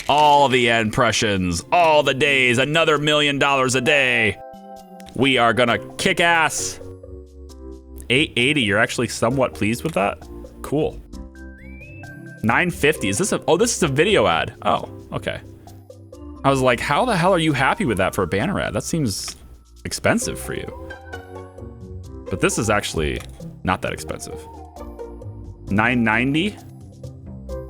All the impressions, all the days, another $1 million a day. We are gonna kick ass. 880, you're actually somewhat pleased with that? Cool. 950, is this oh, this is a video ad. Oh, okay. I was like, how the hell are you happy with that for a banner ad? That seems expensive for you. But this is actually not that expensive. 990.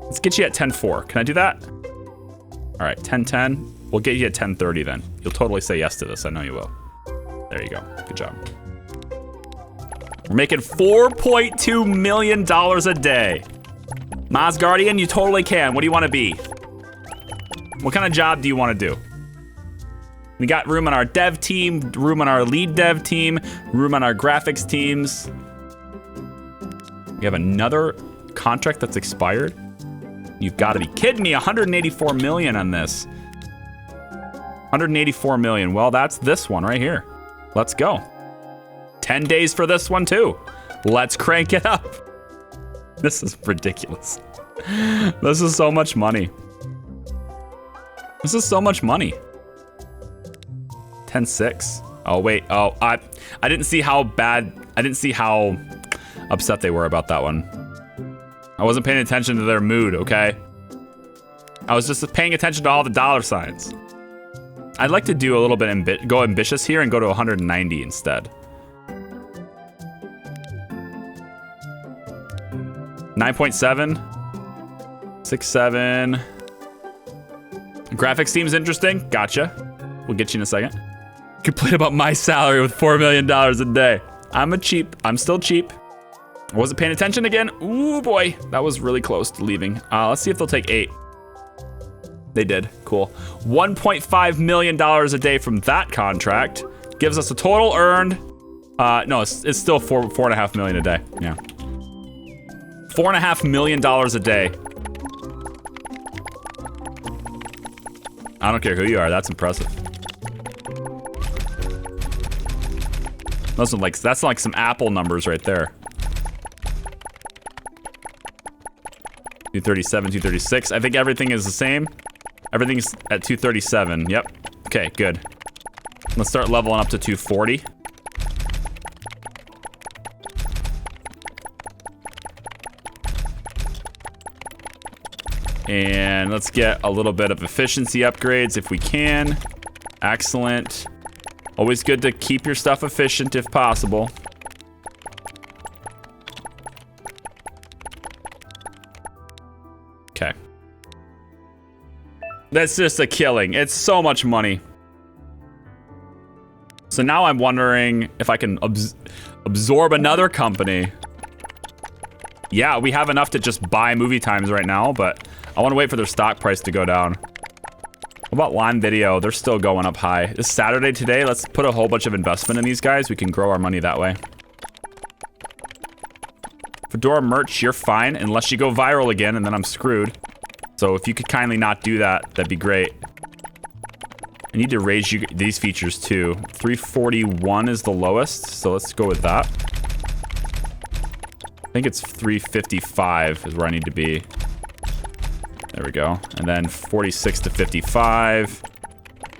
Let's get you at 10.4. Can I do that? All right, 10.10. We'll get you at 10.30 then. You'll totally say yes to this. I know you will. There you go. Good job. We're making $4.2 million a day. Mozguardian, you totally can. What do you want to be? What kind of job do you want to do? We got room on our dev team, room on our lead dev team, room on our graphics teams. We have another contract that's expired. You've got to be kidding me. 184 million on this. 184 million. Well, that's this one right here. Let's go. 10 days for this one too. Let's crank it up. This is ridiculous. This is so much money. This is so much money. 10.6. Oh wait. Oh, I didn't see how bad. I didn't see how upset they were about that one. I wasn't paying attention to their mood, okay? I was just paying attention to all the dollar signs. I'd like to do a little bit go ambitious here and go to 190 instead. 9.7. 6.7. Graphics team's interesting. Gotcha. We'll get you in a second. Complain about my salary with $4 million a day. I'm still cheap. I wasn't paying attention again. Ooh, boy. That was really close to leaving. Let's see if they'll take 8. They did. Cool. $1.5 million a day from that contract. Gives us a total earned. No, it's still $4.5 million a day. Yeah. $4.5 million a day. I don't care who you are. That's impressive. That's like some Apple numbers right there. 237, 236. I think everything is the same. Everything's at 237. Yep. Okay, good. Let's start leveling up to 240. And let's get a little bit of efficiency upgrades if we can. Excellent. Always good to keep your stuff efficient if possible. Okay. That's just a killing. It's so much money. So now I'm wondering if I can absorb another company. Yeah, we have enough to just buy movie times right now, but I want to wait for their stock price to go down. What about Line Video? They're still going up high. It's Saturday today. Let's put a whole bunch of investment in these guys. We can grow our money that way. Fedora merch, you're fine, unless you go viral again, and then I'm screwed. So if you could kindly not do that, that'd be great. I need to raise you these features too. 341 is the lowest, so let's go with that. I think it's 355 is where I need to be. There we go. And then 46 to 55.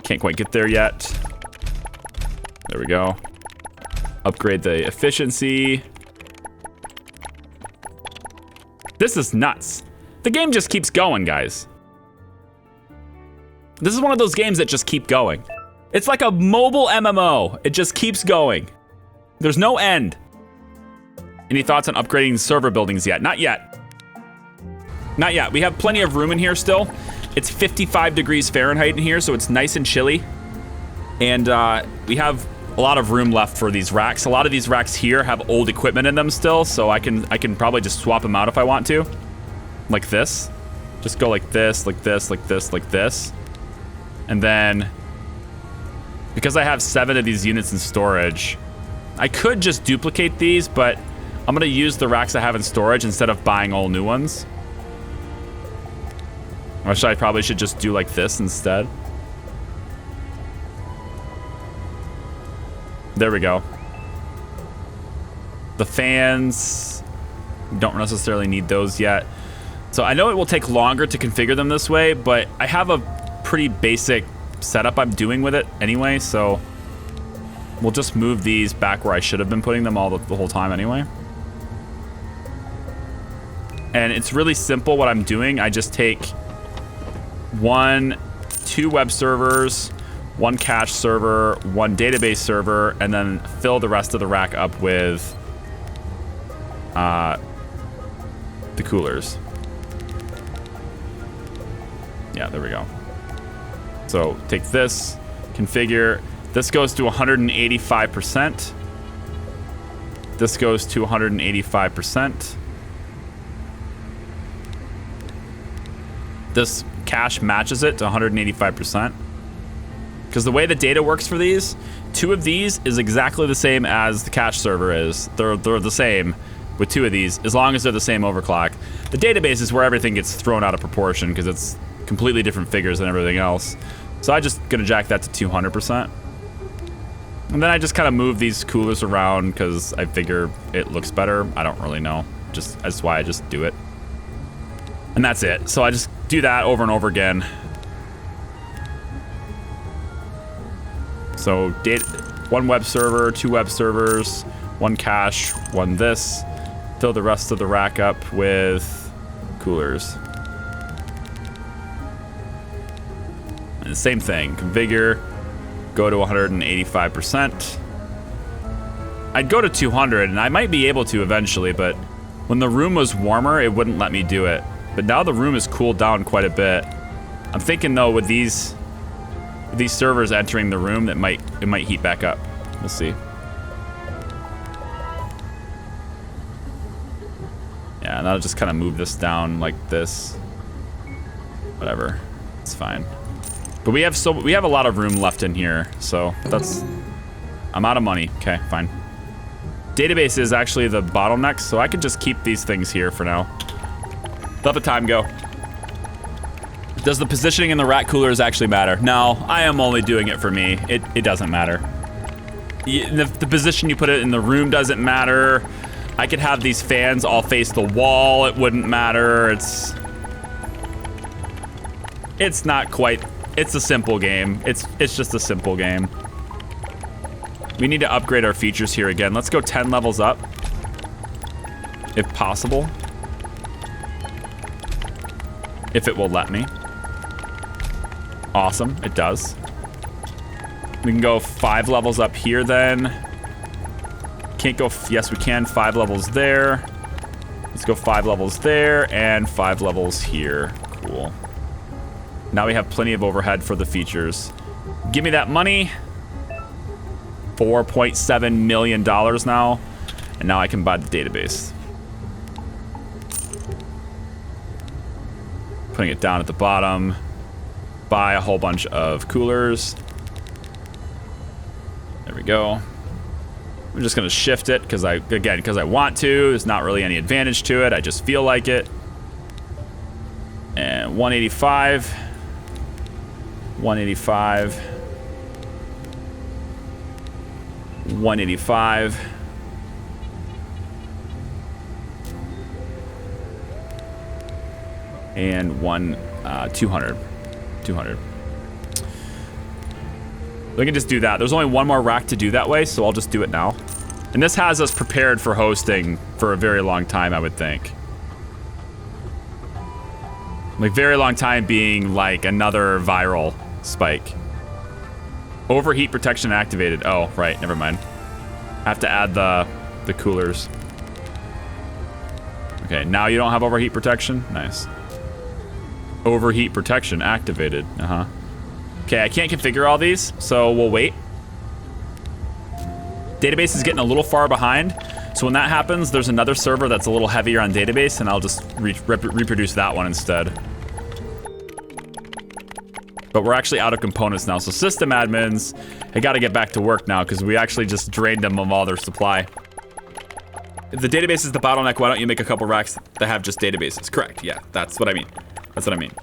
Can't quite get there yet. There we go. Upgrade the efficiency. This is nuts. The game just keeps going, guys. This is one of those games that just keep going. It's like a mobile MMO. It just keeps going. There's no end. Any thoughts on upgrading server buildings yet? Not yet. Not yet. We have plenty of room in here still. It's 55 degrees Fahrenheit in here, so it's nice and chilly. And we have a lot of room left for these racks. A lot of these racks here have old equipment in them still, so I can probably just swap them out if I want to. Like this. Just go like this, like this, like this, like this. And then, because I have 7 of these units in storage, I could just duplicate these, but I'm gonna use the racks I have in storage instead of buying all new ones. Or I probably should just do like this instead. There we go. The fans, don't necessarily need those yet. So I know it will take longer to configure them this way, but I have a pretty basic setup I'm doing with it anyway, so we'll just move these back where I should have been putting them all the whole time anyway. And it's really simple what I'm doing. I just take 2 web servers, 1 cache server, 1 database server, and then fill the rest of the rack up with the coolers. Yeah, there we go. So take this, configure. This goes to 185%. This goes to 185%. This cache matches it to 185%. Because the way the data works for these, 2 of these is exactly the same as the cache server is. They're the same with 2 of these, as long as they're the same overclock. The database is where everything gets thrown out of proportion because it's completely different figures than everything else. So I'm just gonna jack that to 200%. And then I just kind of move these coolers around because I figure it looks better. I don't really know. That's why I just do it. And that's it. So I just do that over and over again. So 1 web server, 2 web servers, 1 cache, 1 this. Fill the rest of the rack up with coolers. And the same thing, configure, go to 185%. I'd go to 200, and I might be able to eventually, but when the room was warmer, it wouldn't let me do it. But now the room has cooled down quite a bit. I'm thinking though, with these servers entering the room, it might heat back up. We'll see. Yeah, and I'll just kind of move this down like this. Whatever, it's fine. But we have a lot of room left in here, so I'm out of money. Okay, fine. Database is actually the bottleneck, so I can just keep these things here for now. Let the time go. Does the positioning in the rack coolers actually matter? No, I am only doing it for me. It doesn't matter. The position you put it in the room doesn't matter. I could have these fans all face the wall. It wouldn't matter. It's not quite. It's a simple game. It's just a simple game. We need to upgrade our features here again. Let's go 10 levels up, if possible. If it will let me. Awesome, it does. We can go 5 levels up here then. Can't go, yes we can, 5 levels there. Let's go 5 levels there and 5 levels here. Cool. Now we have plenty of overhead for the features. Give me that money. $4.7 million now. And now I can buy the database. Putting it down at the bottom. Buy a whole bunch of coolers. There we go. I'm just gonna shift it because I want to. There's not really any advantage to it. I just feel like it. And 185. 185. 185. And 200. 200. We can just do that. There's only 1 more rack to do that way, so I'll just do it now. And this has us prepared for hosting for a very long time, I would think. Like, very long time being like another viral spike. Overheat protection activated. Oh, right, never mind. I have to add the coolers. Okay, now you don't have overheat protection? Nice. Overheat protection activated. Okay, I can't configure all these, so we'll wait. Database is getting a little far behind, so when that happens, there's another server that's a little heavier on database, and I'll just reproduce that one instead. But we're actually out of components now, so system admins, they gotta get back to work now, because we actually just drained them of all their supply. If the database is the bottleneck, why don't you make a couple racks that have just databases? Correct, yeah, that's what I mean. That's what I mean.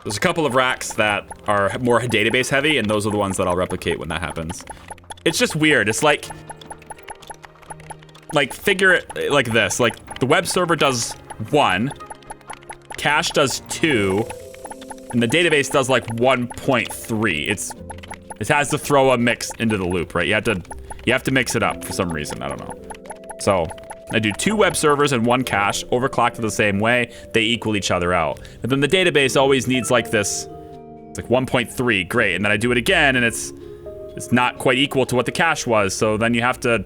There's a couple of racks that are more database heavy, and those are the ones that I'll replicate when that happens. It's just weird. It's like figure it like this. Like, the web server does 1, cache does 2, and the database does like 1.3. It has to throw a mix into the loop, right? You have to mix it up for some reason. I don't know. So I do 2 web servers and 1 cache, overclocked the same way. They equal each other out. And then the database always needs like this. It's like 1.3, great. And then I do it again, and it's not quite equal to what the cache was. So then you have to.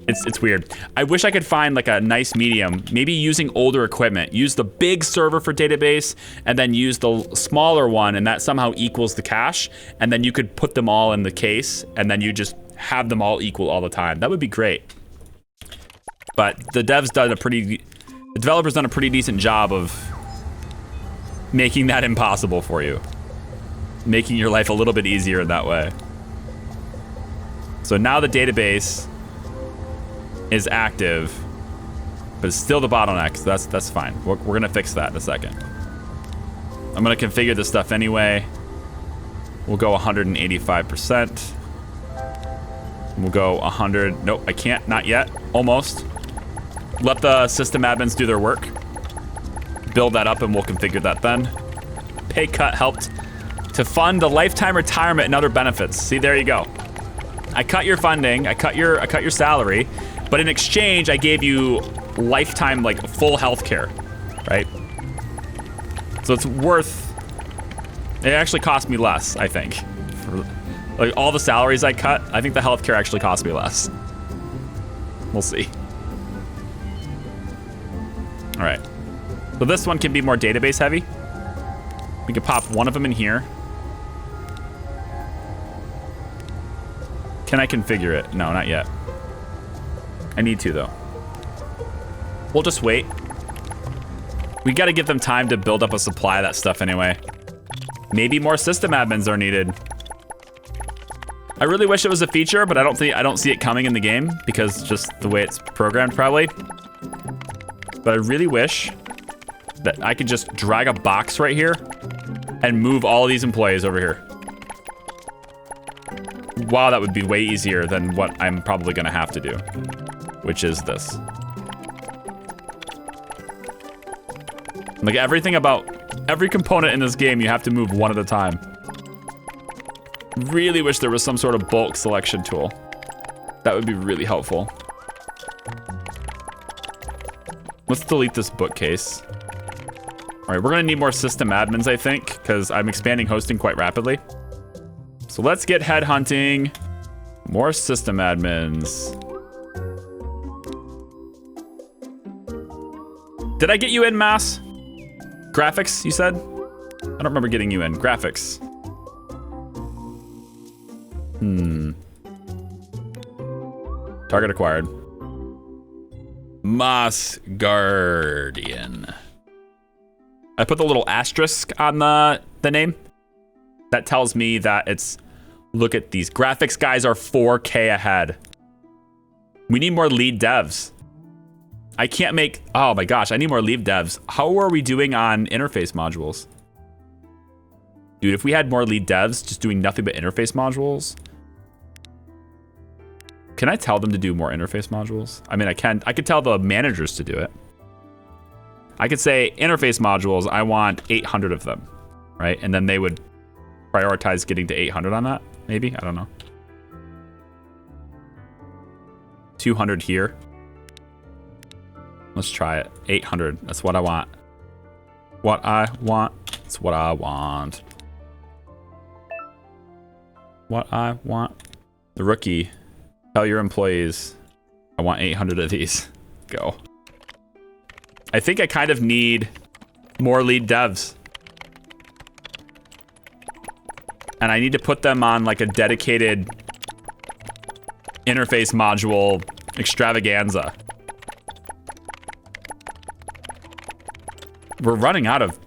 It's weird. I wish I could find like a nice medium, maybe using older equipment. Use the big server for database and then use the smaller one, and that somehow equals the cache. And then you could put them all in the case, and then you just have them all equal all the time. That would be great. But the developers done a pretty decent job of making that impossible for you. Making your life a little bit easier in that way. So now the database is active, but it's still the bottleneck, so that's fine. We're gonna fix that in a second. I'm gonna configure this stuff anyway. We'll go 185%. We'll go 100, nope, I can't, not yet, almost. Let the system admins do their work. Build that up and we'll configure that then. Pay cut helped to fund a lifetime retirement and other benefits. See, there you go. I cut your funding, I cut your salary, but in exchange, I gave you lifetime, like, full health care, right? So it's worth, it actually cost me less, I think. For, like, all the salaries I cut, I think the health care actually cost me less. We'll see. All right. So this one can be more database heavy. We can pop one of them in here. Can I configure it? No, not yet. I need to, though. We'll just wait. We got to give them time to build up a supply of that stuff anyway. Maybe more system admins are needed. I really wish it was a feature, but I don't see it coming in the game because just the way it's programmed, probably. But I really wish that I could just drag a box right here and move all of these employees over here. Wow, that would be way easier than what I'm probably gonna have to do, which is this. Like everything about every component in this game, you have to move one at a time. Really wish there was some sort of bulk selection tool. That would be really helpful. Let's delete this bookcase. All right, we're gonna need more system admins, I think, because I'm expanding hosting quite rapidly. So let's get headhunting. More system admins. Did I get you in, Mass? Graphics, you said? I don't remember getting you in. Graphics. Target acquired. Moss Guardian. I put the little asterisk on the name. That tells me that it's, look at these. Graphics guys are 4K ahead. We need more lead devs. I can't make, oh my gosh, I need more lead devs. How are we doing on interface modules? Dude, if we had more lead devs just doing nothing but interface modules. Can I tell them to do more interface modules? I mean, I could tell the managers to do it. I could say interface modules, I want 800 of them, right? And then they would prioritize getting to 800 on that, maybe? I don't know. 200 here. Let's try it. 800, that's what I want. What I want, it's what I want. What I want. The rookie, tell your employees, I want 800 of these. Go. I think I kind of need more lead devs. And I need to put them on like a dedicated interface module extravaganza. We're running out of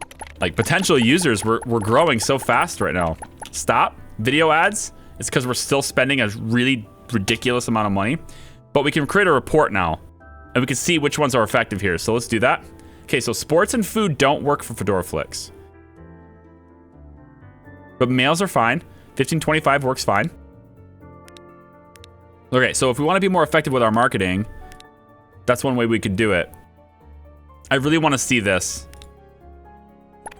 like potential users. We're growing so fast right now. Stop video ads. It's because we're still spending a really ridiculous amount of money, but we can create a report now and we can see which ones are effective here. So let's do that. Okay, so sports and food don't work for Fedora Flix. But mails are fine. 1525 works fine. Okay, so if we want to be more effective with our marketing, that's one way we could do it. I really want to see this.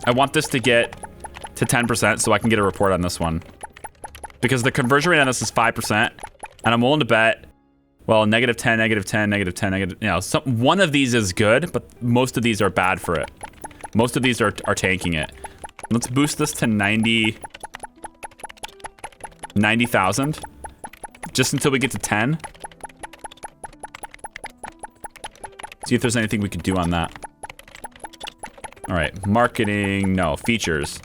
I want this to get to 10% so I can get a report on this one. Because the conversion rate on this is 5%, and I'm willing to bet, well, -10, -10, -10, negative, you know, one of these is good, but most of these are bad for it. Most of these are tanking it. Let's boost this to 90,000, just until we get to 10. See if there's anything we could do on that. All right, marketing, no, features.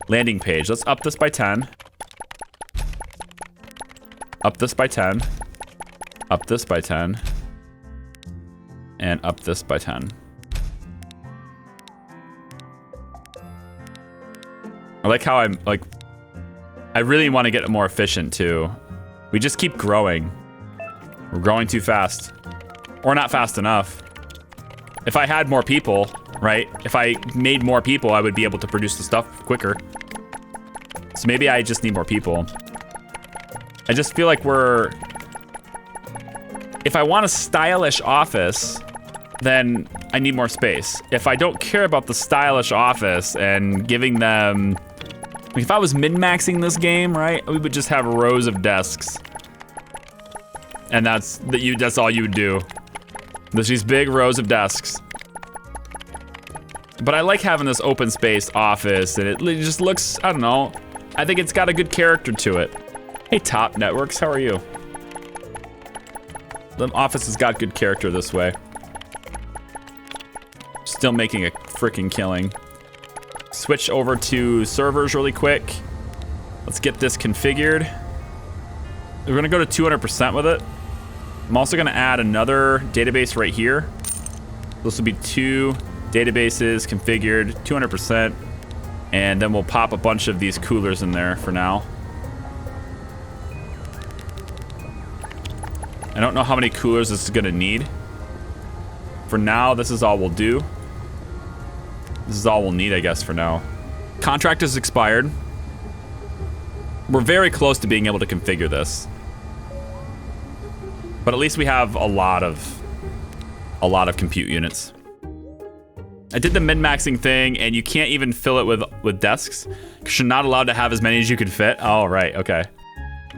Landing page, let's up this by 10. Up this by 10. Up this by 10. And up this by 10. I like how I'm, like, I really want to get more efficient too. We just keep growing. We're growing too fast. Or not fast enough. If I had more people, right? If I made more people, I would be able to produce the stuff quicker. So maybe I just need more people. I just feel like we're... If I want a stylish office, then I need more space. If I don't care about the stylish office and giving them... If I was min-maxing this game, right? We would just have rows of desks. And that's all you would do. There's these big rows of desks. But I like having this open space office, and it just looks, I don't know. I think it's got a good character to it. Hey, Top Networks, how are you? The office has got good character this way. Still making a freaking killing. Switch over to servers really quick. Let's get this configured. We're gonna go to 200% with it. I'm also gonna add another database right here. This will be 2 databases configured, 200%. And then we'll pop a bunch of these coolers in there for now. I don't know how many coolers this is gonna need. For now, this is all we'll do. This is all we'll need, I guess, for now. Contract is expired. We're very close to being able to configure this. But at least we have a lot of compute units. I did the min-maxing thing, and you can't even fill it with desks, because you're not allowed to have as many as you can fit. Oh, right, okay.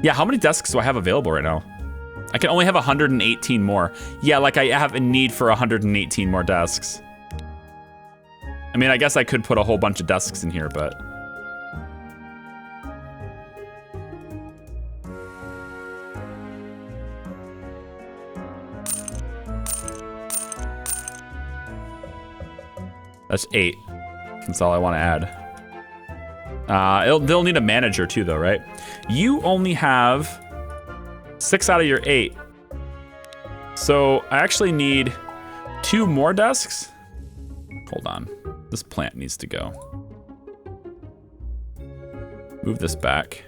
Yeah, how many desks do I have available right now? I can only have 118 more. Yeah, like I have a need for 118 more desks. I mean, I guess I could put a whole bunch of desks in here, but... That's 8. That's all I want to add. They'll need a manager too, though, right? You only have 6 out of your 8. So I actually need 2 more desks. Hold on. This plant needs to go. Move this back.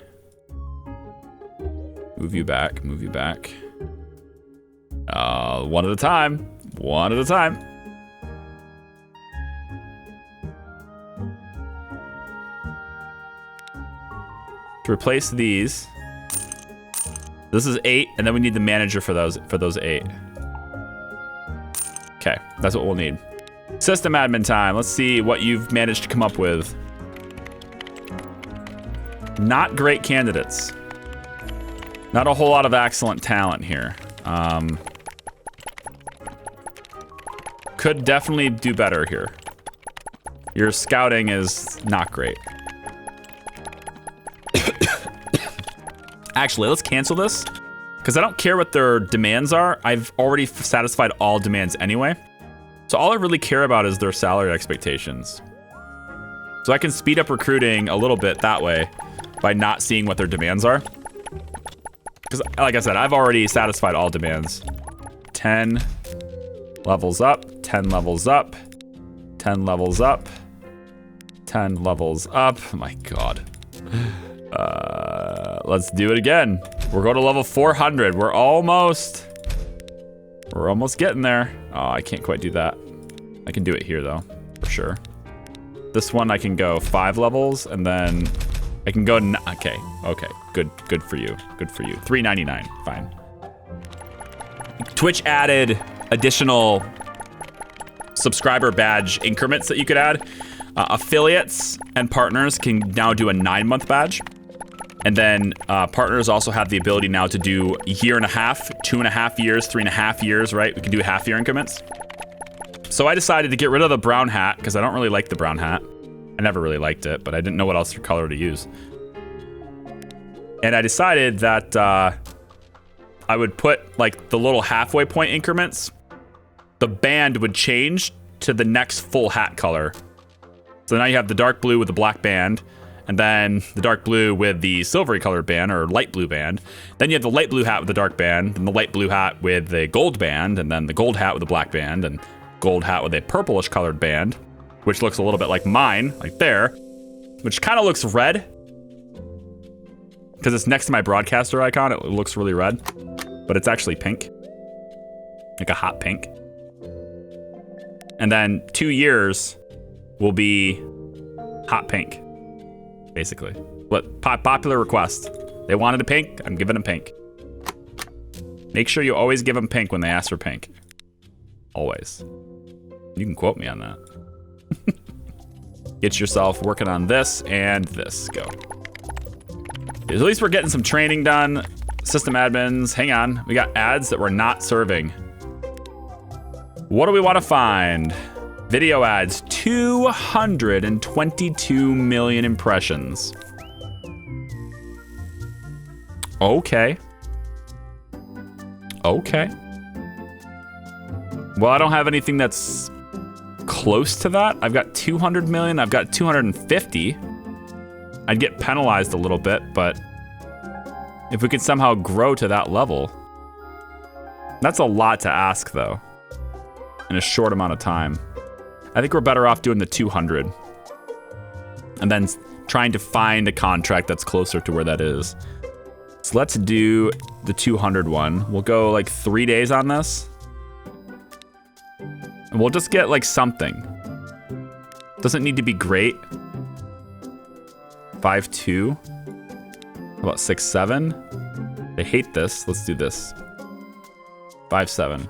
Move you back. Move you back. One at a time. One at a time. To replace these. This is 8, and then we need the manager for those 8. Okay, that's what we'll need. System admin time. Let's see what you've managed to come up with. Not great candidates. Not a whole lot of excellent talent here. Could definitely do better here. Your scouting is not great. Actually, let's cancel this, because I don't care what their demands are. I've already satisfied all demands anyway. So all I really care about is their salary expectations. So I can speed up recruiting a little bit that way by not seeing what their demands are. Because like I said, I've already satisfied all demands. 10 levels up, 10 levels up, 10 levels up, 10 levels up. Oh my God. Let's do it again. We're going to level 400. We're almost getting there. Oh, I can't quite do that. I can do it here though, for sure. This one I can go 5 levels, and then I can go, okay, good for you, good for you. 399, fine. Twitch added additional subscriber badge increments that you could add. Affiliates and partners can now do a 9-month badge. And then partners also have the ability now to do 1.5 years, 2.5 years, 3.5 years, right? We can do half-year increments. So I decided to get rid of the brown hat because I don't really like the brown hat. I never really liked it, but I didn't know what else color to use. And I decided that I would put like the little halfway point increments. The band would change to the next full hat color. So now you have the dark blue with the black band, and then the dark blue with the silvery colored band or light blue band. Then you have the light blue hat with the dark band, and the light blue hat with the gold band, and then the gold hat with the black band, and gold hat with a purplish colored band, which looks a little bit like mine, like there, which kind of looks red. Because it's next to my broadcaster icon, it looks really red, but it's actually pink, like a hot pink. And then 2 years will be hot pink, basically. But popular request. They wanted a pink, I'm giving them pink. Make sure you always give them pink when they ask for pink. Always. You can quote me on that. Get yourself working on this and this. Go. At least we're getting some training done. System admins, hang on. We got ads that we're not serving. What do we want to find? Video ads, 222 million impressions. Okay. Okay. Well, I don't have anything that's close to that. I've got 200 million, I've got 250. I'd get penalized a little bit, but if we could somehow grow to that level, that's a lot to ask though, in a short amount of time. I think we're better off doing the 200 and then trying to find a contract that's closer to where that is. So let's do the 200 one. We'll go like 3 days on this. And we'll just get like something. Doesn't need to be great. 5.2. How about 6.7? They hate this. Let's do this. 5.7.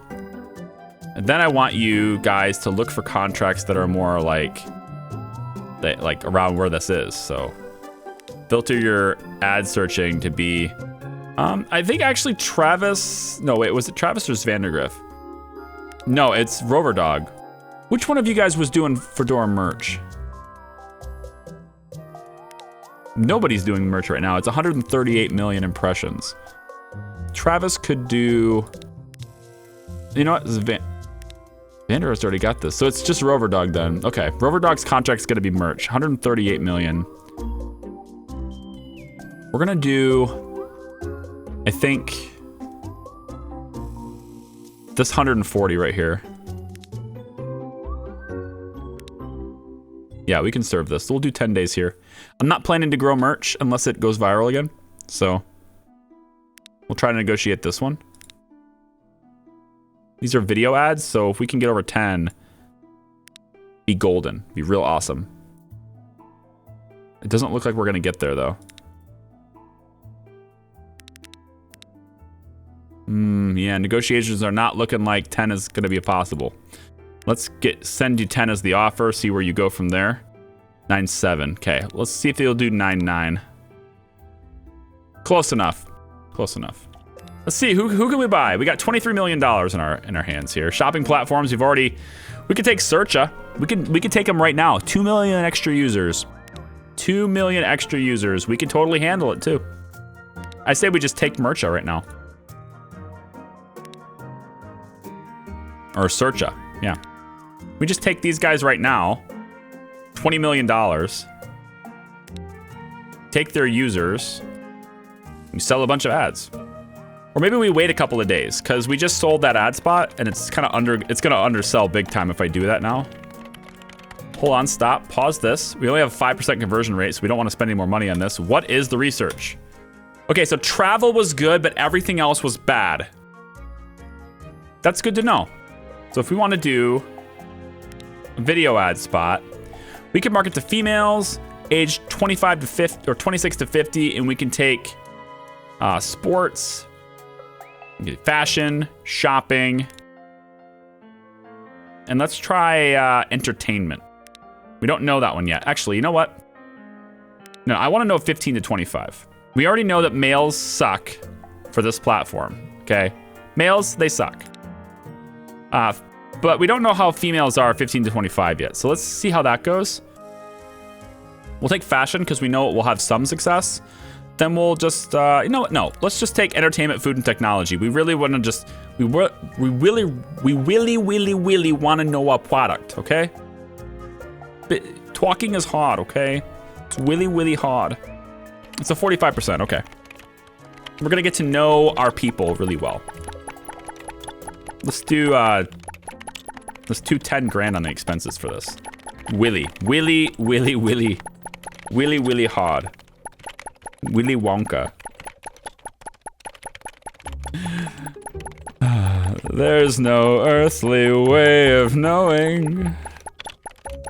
And then I want you guys to look for contracts that are more like around where this is. So filter your ad searching to be, I think actually Travis, no wait, was it Travis or Vandergriff? No, it's Rover Dog. Which one of you guys was doing Fedora merch? Nobody's doing merch right now. It's 138 million impressions. Travis could do, you know what? Vander has already got this. So it's just Rover Dog then. Okay, Rover Dog's contract's gonna be merch. 138 million. We're gonna do, I think, this 140 right here. Yeah, we can serve this. We'll do 10 days here. I'm not planning to grow merch unless it goes viral again. So we'll try to negotiate this one. These are video ads, so if we can get over 10, be golden, be real awesome. It doesn't look like we're gonna get there though. Yeah, negotiations are not looking like 10 is gonna be possible. Let's send you 10 as the offer, see where you go from there. 9.7, okay, let's see if they'll do 9.9. Close enough, close enough. Let's see, who can we buy? We got $23 million in our hands here. Shopping platforms, we could take Searcha. We could take them right now. 2 million extra users. 2 million extra users. We can totally handle it too. I say we just take Mercha right now. Or Searcha, yeah. We just take these guys right now. $20 million. Take their users. We sell a bunch of ads. Or maybe we wait a couple of days, because we just sold that ad spot, and it's kind of it's gonna undersell big time if I do that now. Hold on, stop, pause this. We only have a 5% conversion rate, so we don't want to spend any more money on this. What is the research? Okay, so travel was good, but everything else was bad. That's good to know. So if we want to do a video ad spot, we can market to females, aged 25 to 50 or 26 to 50, and we can take sports, fashion, shopping, and let's try entertainment. We don't know that one yet. Actually, you know what? No, I want to know 15 to 25. We already know that males suck for this platform, okay? Males, they suck. But we don't know how females are 15 to 25 yet. So let's see how that goes. We'll take fashion because we know it will have some success. Then we'll just, you know what? No, let's just take entertainment, food, and technology. We really want to just, we really want to know our product, okay? But talking is hard, okay? It's really hard. It's a 45%, okay. We're gonna get to know our people really well. Let's do 10 grand on the expenses for this. Willy hard. Willy Wonka. There's no earthly way of knowing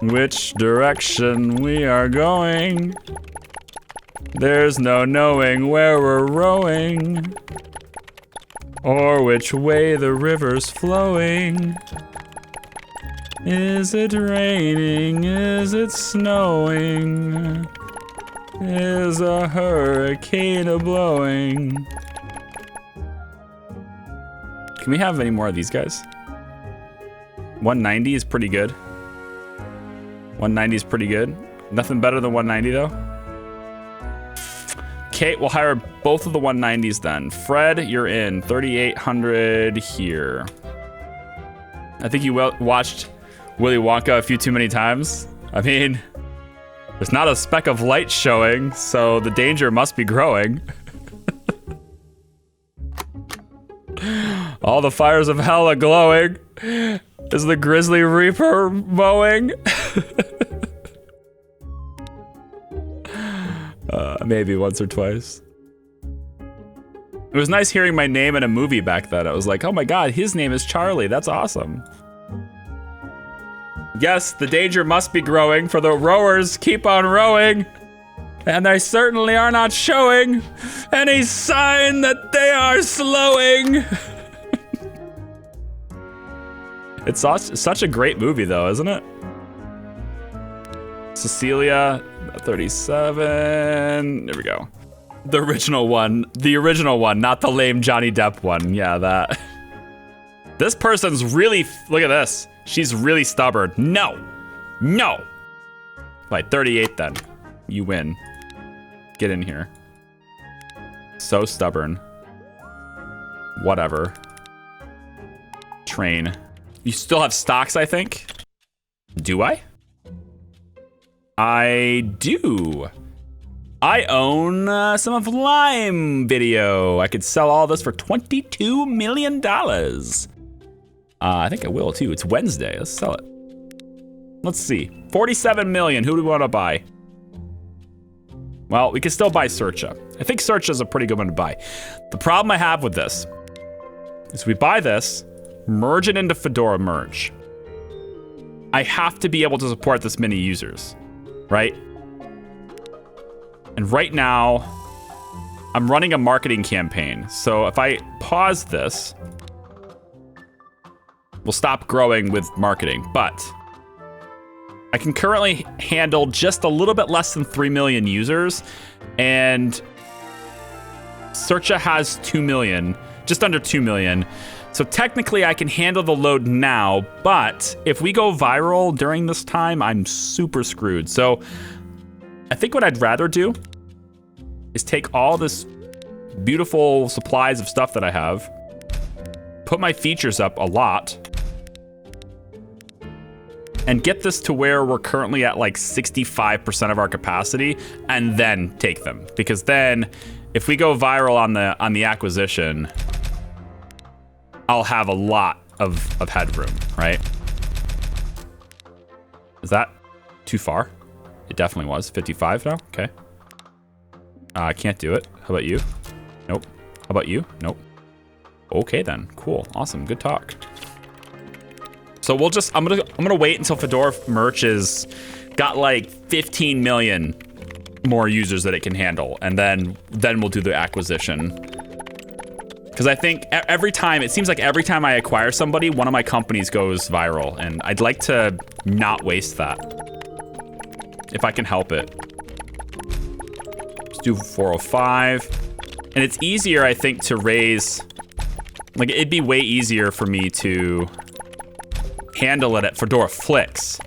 which direction we are going. There's no knowing where we're rowing or which way the river's flowing. Is it raining? Is it snowing? Is a hurricane a-blowing? Can we have any more of these guys? 190 is pretty good. 190 is pretty good. Nothing better than 190 though. Okay, we'll hire both of the 190s then. Fred, you're in. 3,800 here. I think you watched Willy Wonka a few too many times. I mean, there's not a speck of light showing, so the danger must be growing. All the fires of hell are glowing. Is the Grizzly Reaper mowing? Maybe once or twice. It was nice hearing my name in a movie back then. I was like, oh my God, his name is Charlie. That's awesome. Yes, the danger must be growing, for the rowers keep on rowing, and they certainly are not showing any sign that they are slowing. It's such a great movie though, isn't it? Cecilia, 37, there we go. The original one, not the lame Johnny Depp one. Yeah, that. This person's really, look at this. She's really stubborn. No. Right, 38 then. You win. Get in here. So stubborn. Whatever. Train. You still have stocks, I think? Do I? I do. I own some of Lime Video. I could sell all this for $22 million. I think I will too. It's Wednesday. Let's sell it. Let's see. 47 million. Who do we want to buy? Well, we can still buy Searcha. I think Searcha's a pretty good one to buy. The problem I have with this is we buy this, merge it into Fedora Merge. I have to be able to support this many users, right? And right now, I'm running a marketing campaign. So if I pause this, we'll stop growing with marketing, but I can currently handle just a little bit less than 3 million users, and Searcha has 2 million, just under 2 million. So technically I can handle the load now, but if we go viral during this time, I'm super screwed. So I think what I'd rather do is take all this beautiful supplies of stuff that I have, put my features up a lot, and get this to where we're currently at like 65% of our capacity, and then take them. Because then if we go viral on the acquisition, I'll have a lot of headroom, right? Is that too far? It definitely was. 55 now? Okay. I can't do it. How about you? Nope. How about you? Nope. Okay then. Cool. Awesome. Good talk. So we'll just, I'm gonna wait until Fedora Merch is got like 15 million more users that it can handle, and then we'll do the acquisition. Because I think it seems like every time I acquire somebody, one of my companies goes viral, and I'd like to not waste that. if I can help it. Let's do 405. And it's easier, I think, to raise... Like, it'd be way easier for me to handle it at Fedora Flicks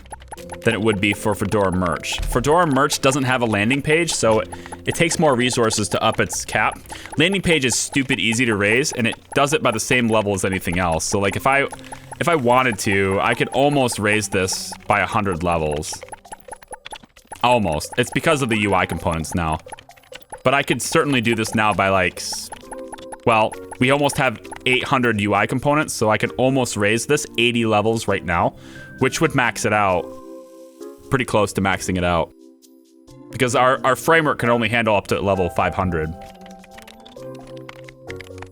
than it would be for Fedora Merch. Fedora Merch doesn't have a landing page, so it takes more resources to up its cap. Landing page is stupid easy to raise, and it does it by the same level as anything else. So like if I wanted to, I could almost raise this by 100 levels. Almost. It's because of the UI components now. But I could certainly do this now by like, well, we almost have 800 UI components, so I could almost raise this 80 levels right now, which would max it out. Pretty close to maxing it out. Because our framework can only handle up to level 500.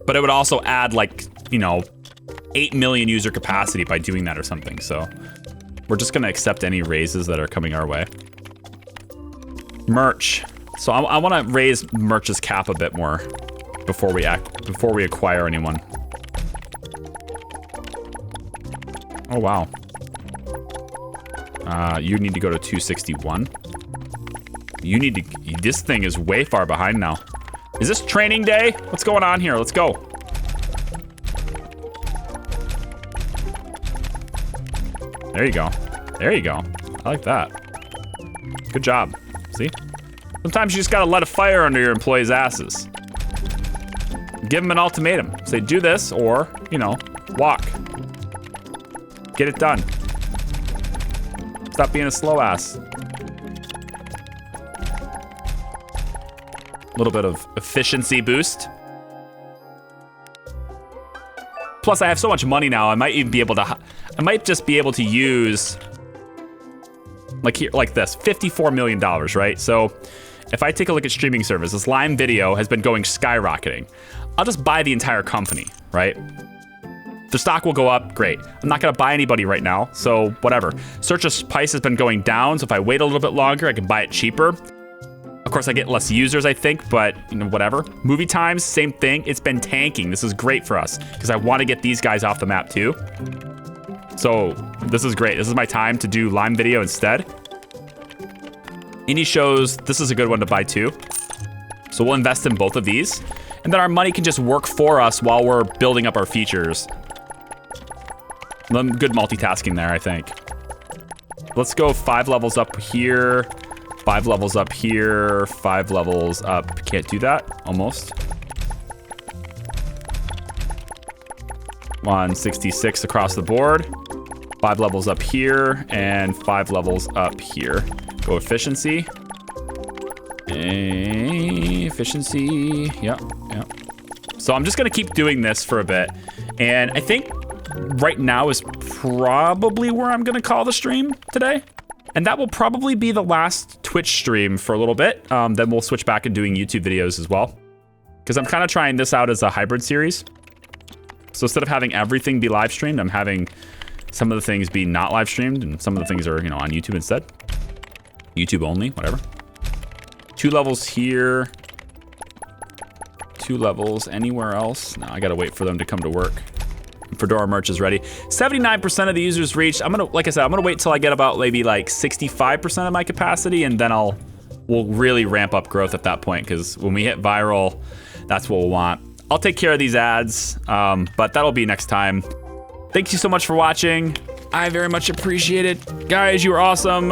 But it would also add like, you know, 8 million user capacity by doing that or something. So we're just gonna accept any raises that are coming our way. Merch. So I want to raise Merch's cap a bit more before we acquire anyone. Oh wow. You need to go to 261. You need to... This thing is way far behind now. Is this training day? What's going on here? Let's go. There you go. There you go. I like that. Good job. See? Sometimes you just gotta let a fire under your employees' asses. Give them an ultimatum. Say, do this, or, you know, walk. Get it done. Stop being a slow ass. A little bit of efficiency boost. Plus, I have so much money now, I might even be able to... I might just be able to use... Like here, like this, $54 million, right? So if I take a look at streaming services, Lime Video has been going skyrocketing. I'll just buy the entire company, right? The stock will go up, great. I'm not gonna buy anybody right now, so whatever. Search's price has been going down, so if I wait a little bit longer, I can buy it cheaper. Of course, I get less users, I think, but you know, whatever. Movie Times, same thing. It's been tanking. This is great for us because I want to get these guys off the map too. So this is great. This is my time to do Lime Video instead. Indie shows, this is a good one to buy too. So we'll invest in both of these, and then our money can just work for us while we're building up our features. Good multitasking there, I think. Let's go 5 levels up here, 5 levels up here, 5 levels up. Can't do that, almost. 166 across the board. 5 levels up here, and 5 levels up here. Go efficiency. Efficiency, yep. So I'm just gonna keep doing this for a bit. And I think right now is probably where I'm gonna call the stream today. And that will probably be the last Twitch stream for a little bit. Then we'll switch back and doing YouTube videos as well. Because I'm kind of trying this out as a hybrid series. So instead of having everything be live streamed, I'm having some of the things be not live streamed, and some of the things are, you know, on YouTube instead. YouTube only, whatever. 2 levels here. 2 levels anywhere else. No, I gotta wait for them to come to work. Fedora Merch is ready. 79% of the users reached. I'm gonna, like I said, I'm gonna wait till I get about maybe like 65% of my capacity, and then we'll really ramp up growth at that point, because when we hit viral, that's what we'll want. I'll take care of these ads, but that'll be next time. Thank you so much for watching. I very much appreciate it. Guys, you are awesome.